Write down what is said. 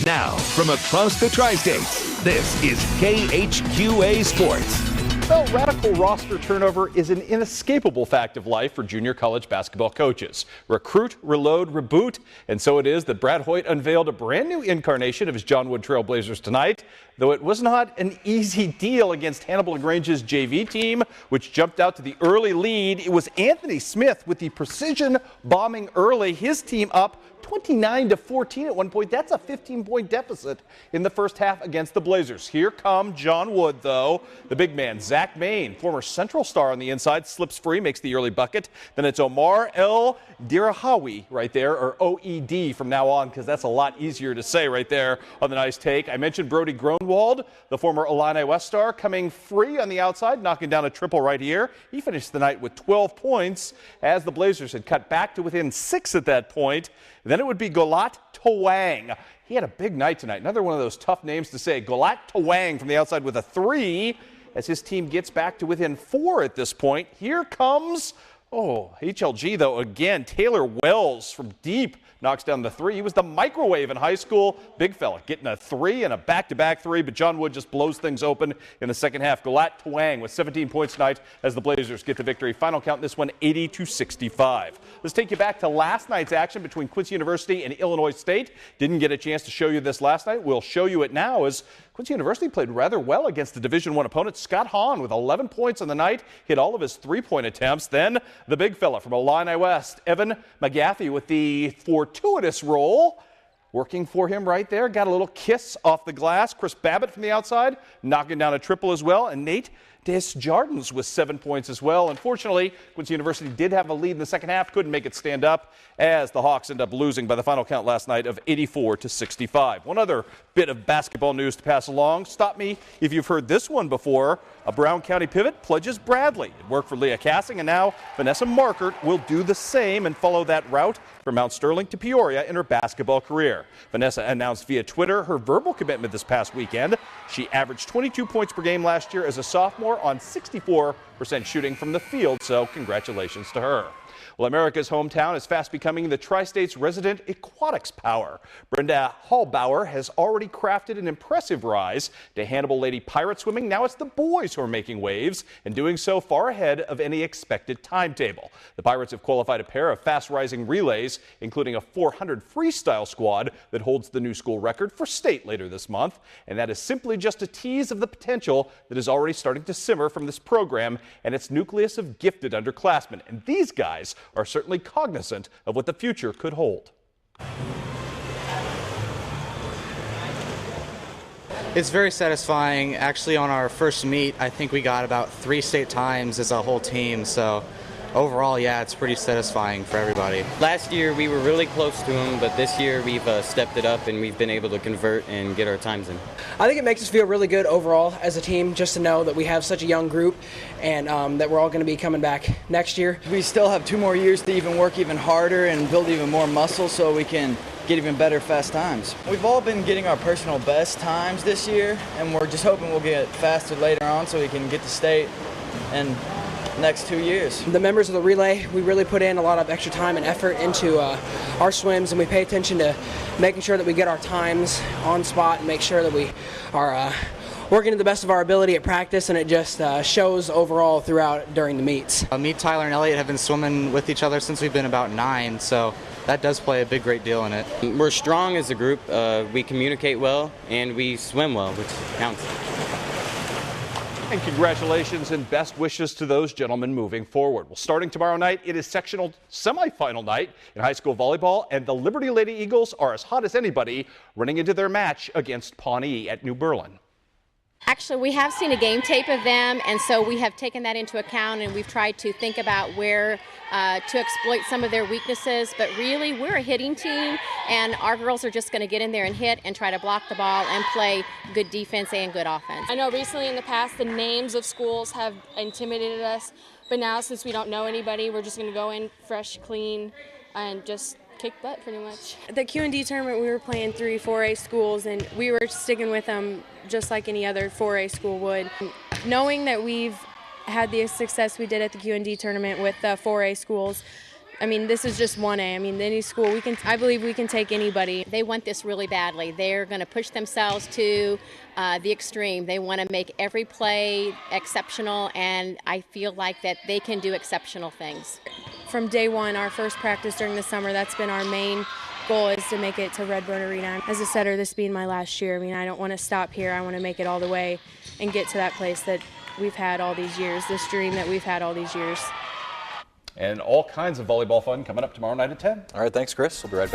Now, from across the tri-states, this is KHQA Sports. Well, radical roster turnover is an inescapable fact of life for junior college basketball coaches. Recruit, reload, reboot, and so it is that Brad Hoyt unveiled a brand new incarnation of his John Wood Trailblazers tonight, though it was not an easy deal against Hannibal LaGrange's JV team, which jumped out to the early lead. It was Anthony Smith with the precision bombing early, his team up 29-14 at one point. That's a 15-point deficit in the first half against the Blazers. Here come John Wood, though. The big man, Zach Main, former Central star on the inside, slips free, makes the early bucket. Then it's Omar El Dirahawi right there, or OED from now on, because that's a lot easier to say right there on the nice take. I mentioned Brody Gronwald, the former Illini West star, coming free on the outside, knocking down a triple right here. He finished the night with 12 points as the Blazers had cut back to within 6 at that point. Then it would be Golat Tawang. He had a big night tonight. Another one of those tough names to say. Golat Tawang from the outside with a 3 as his team gets back to within 4 at this point. Here comes, HLG though again. Taylor Wells from deep knocks down the 3. He was the microwave in high school. Big fella getting a 3 and a back-to-back 3, but John Wood just blows things open in the second half. Golat Tawang with 17 points tonight as the Blazers get the victory. Final count in this one, 80-65. Let's take you back to last night's action between Quincy University and Illinois State. Didn't get a chance to show you this last night. We'll show you it now as Quincy University played rather well against the Division I opponent. Scott Hahn with 11 points on the night, hit all of his three-point attempts. Then the big fella from Illini West, Evan McGaffey with the fortuitous roll. Working for him right there. Got a little kiss off the glass. Chris Babbitt from the outside, knocking down a triple as well. And Nate Desjardins with 7 points as well. Unfortunately, Quincy University did have a lead in the second half. Couldn't make it stand up as the Hawks end up losing by the final count last night of 84-65. One other bit of basketball news to pass along. Stop me if you've heard this one before. A Brown County pivot pledges Bradley. It worked for Leah Cassing, and now Vanessa Markert will do the same and follow that route from Mount Sterling to Peoria in her basketball career. Vanessa announced via Twitter her verbal commitment this past weekend. She averaged 22 points per game last year as a sophomore on 64% shooting from the field, so congratulations to her. Well, America's hometown is fast becoming the Tri-State's resident aquatics power. Brenda Hallbauer has already crafted an impressive rise to Hannibal Lady Pirate Swimming. Now it's the boys who are making waves and doing so far ahead of any expected timetable. The Pirates have qualified a pair of fast-rising relays, including a 400 freestyle squad that holds the new school record for state later this month. And that is simply just a tease of the potential that is already starting to simmer from this program and its nucleus of gifted underclassmen. And these guys are certainly cognizant of what the future could hold. It's very satisfying. Actually, on our first meet, I think we got about 3 state times as a whole team. So overall, yeah, it's pretty satisfying for everybody. Last year, we were really close to them, but this year we've stepped it up and we've been able to convert and get our times in. I think it makes us feel really good overall as a team just to know that we have such a young group and that we're all going to be coming back next year. We still have 2 more years to even work even harder and build even more muscle so we can get even better fast times. We've all been getting our personal best times this year, and we're just hoping we'll get faster later on so we can get to state and next 2 years. The members of the relay, we really put in a lot of extra time and effort into our swims, and we pay attention to making sure that we get our times on spot and make sure that we are working to the best of our ability at practice, and it just shows overall throughout during the meets. Me, Tyler, and Elliot have been swimming with each other since we've been about 9, so that does play a great deal in it. We're strong as a group. We communicate well and we swim well, which counts. And congratulations and best wishes to those gentlemen moving forward. Well, starting tomorrow night, it is sectional semifinal night in high school volleyball, and the Liberty Lady Eagles are as hot as anybody running into their match against Pawnee at New Berlin. Actually, we have seen a game tape of them, and so we have taken that into account, and we've tried to think about where to exploit some of their weaknesses. But really, we're a hitting team, and our girls are just going to get in there and hit and try to block the ball and play good defense and good offense. I know recently in the past the names of schools have intimidated us, but now since we don't know anybody, we're just going to go in fresh, clean, and just kick butt pretty much. The Q&D tournament, we were playing 3 4A schools, and we were sticking with them just like any other 4A school would. Knowing that we've had the success we did at the Q&D tournament with the 4A schools, I mean, this is just 1A. I mean, any school, I believe we can take anybody. They want this really badly. They're going to push themselves to the extreme. They want to make every play exceptional, and I feel like that they can do exceptional things. From day one, our first practice during the summer, that's been our main goal, is to make it to Redbone Arena. As a setter, this being my last year, I mean, I don't want to stop here. I want to make it all the way and get to that place that we've had all these years, this dream that we've had all these years. And all kinds of volleyball fun coming up tomorrow night at 10. All right, thanks, Chris. We'll be right back.